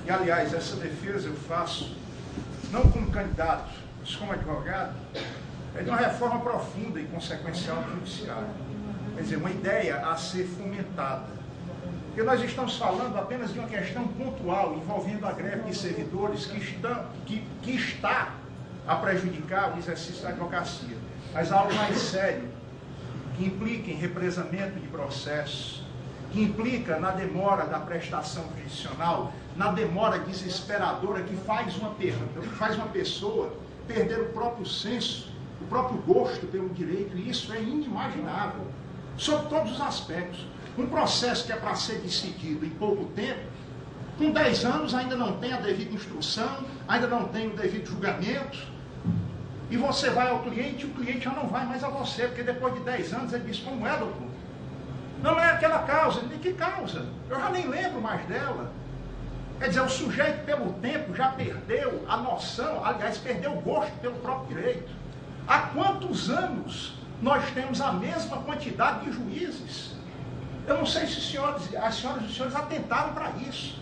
e aliás, essa defesa eu faço, não como candidato, mas como advogado, é de uma reforma profunda e consequencial do judiciário. Quer dizer, uma ideia a ser fomentada. Porque nós estamos falando apenas de uma questão pontual, envolvendo a greve de servidores que está a prejudicar o exercício da advocacia. Mas algo mais sério, que implica em represamento de processos, que implica na demora da prestação jurisdicional, na demora desesperadora que faz uma pessoa perder o próprio senso, o próprio gosto pelo direito, e isso é inimaginável, sob todos os aspectos. Um processo que é para ser decidido em pouco tempo, com 10 anos ainda não tem a devida instrução, ainda não tem o devido julgamento, e você vai ao cliente e o cliente já não vai mais a você, porque depois de 10 anos ele diz, como é, doutor? Não é aquela causa. De que causa? Eu já nem lembro mais dela. Quer dizer, o sujeito pelo tempo já perdeu a noção, aliás, perdeu o gosto pelo próprio direito. Há quantos anos nós temos a mesma quantidade de juízes? Eu não sei se as senhoras e os senhores atentaram para isso.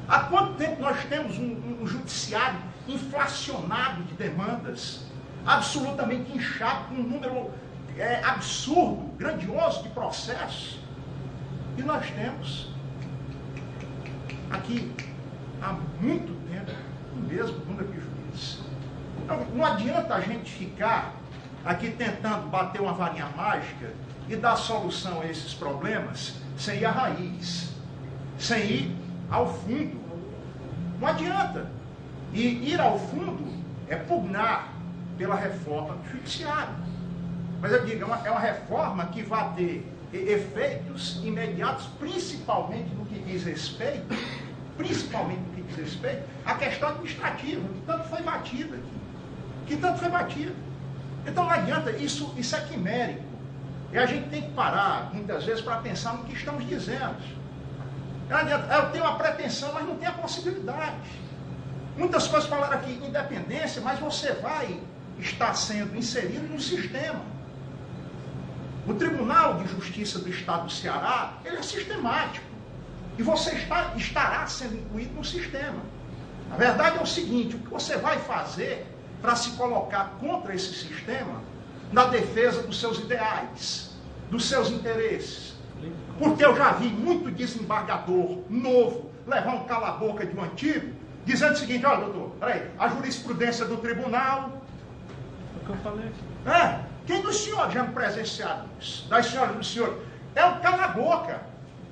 Há quanto tempo nós temos um judiciário inflacionado de demandas, absolutamente inchado, com um número absurdo, grandioso de processos? E nós temos aqui, há muito tempo, o mesmo número de juízes. Então, não adianta a gente ficar aqui tentando bater uma varinha mágica e dar solução a esses problemas sem ir à raiz, sem ir ao fundo. Não adianta. E ir ao fundo é pugnar pela reforma do judiciário. Mas eu digo, é uma reforma que vai ter efeitos imediatos, principalmente no que diz respeito à questão administrativa, que tanto foi batida aqui. Então não adianta, isso é quimérico. E a gente tem que parar, muitas vezes, para pensar no que estamos dizendo. Não adianta, eu tenho a pretensão, mas não tenho a possibilidade. Muitas coisas falaram aqui, independência, mas você vai estar sendo inserido no sistema. O Tribunal de Justiça do Estado do Ceará, ele é sistemático. E você estará sendo incluído no sistema. A verdade é o seguinte, o que você vai fazer para se colocar contra esse sistema na defesa dos seus ideais, dos seus interesses. Porque eu já vi muito desembargador novo levar um cala-boca de um antigo, dizendo o seguinte, olha, doutor, peraí, a jurisprudência do tribunal... É o que eu falei aqui. Quem dos senhores já me presenciaram isso? Das senhoras e dos senhores? É o cala-boca.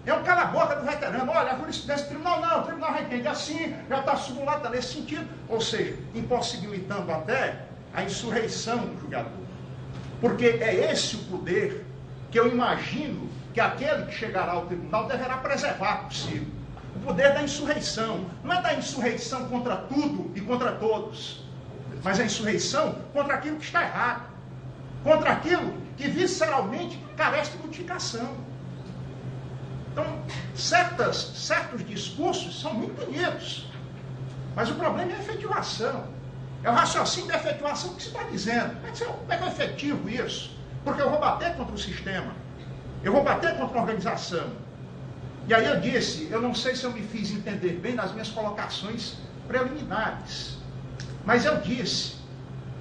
É o cala-boca do veterano. Olha, a jurisprudência do tribunal não, o tribunal já entende assim, já está subulado, está nesse sentido. Ou seja, impossibilitando até a insurreição do julgador. Porque é esse o poder que eu imagino que aquele que chegará ao tribunal deverá preservar consigo. O poder da insurreição. Não é da insurreição contra tudo e contra todos, mas a insurreição contra aquilo que está errado, contra aquilo que visceralmente carece de modificação. Então, certos discursos são muito bonitos, mas o problema é a efetivação. É o raciocínio da efetivação que se está dizendo. Como é que é efetivo isso? Porque eu vou bater contra o sistema, eu vou bater contra a organização. E aí eu disse, eu não sei se eu me fiz entender bem nas minhas colocações preliminares, mas eu disse,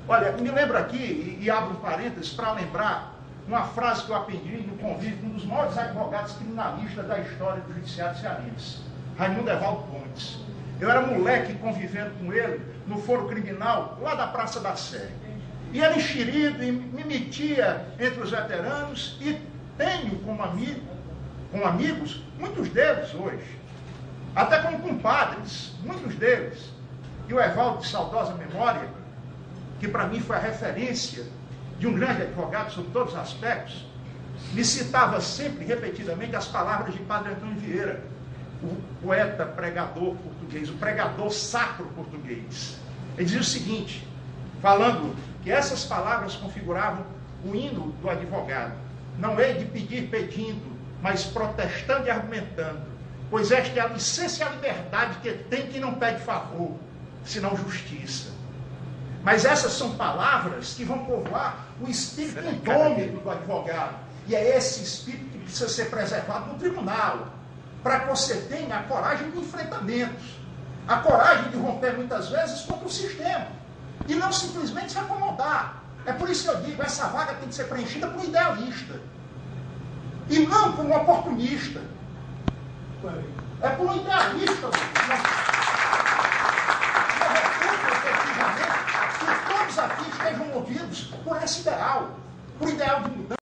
olha, me lembro aqui, e abro parênteses para lembrar uma frase que eu aprendi no convívio de um dos maiores advogados criminalistas da história do judiciário cearense, Raimundo Evaldo Pontes. Eu era moleque convivendo com ele no foro criminal, lá da Praça da Sé. E era enxerido e me metia entre os veteranos, e tenho como amigos, muitos deles hoje, até como compadres, muitos deles. E o Evaldo, de saudosa memória, que para mim foi a referência de um grande advogado sobre todos os aspectos, me citava sempre, repetidamente, as palavras de Padre Antônio Vieira, o poeta pregador português, o pregador sacro português. Ele dizia o seguinte, falando que essas palavras configuravam o hino do advogado: não hei de pedir pedindo, mas protestando e argumentando, pois esta é a licença e a liberdade que tem quem não pede favor, senão justiça. Mas essas são palavras que vão povoar o espírito indômito do advogado. E é esse espírito que precisa ser preservado no tribunal, para que você tenha a coragem de enfrentamentos. a coragem de romper muitas vezes contra o sistema. E não simplesmente se acomodar. É por isso que eu digo, essa vaga tem que ser preenchida por um idealista. E não por um oportunista. É por um idealista. Efetivamente, que todos aqui estejam movidos por esse ideal. Por ideal de mudança.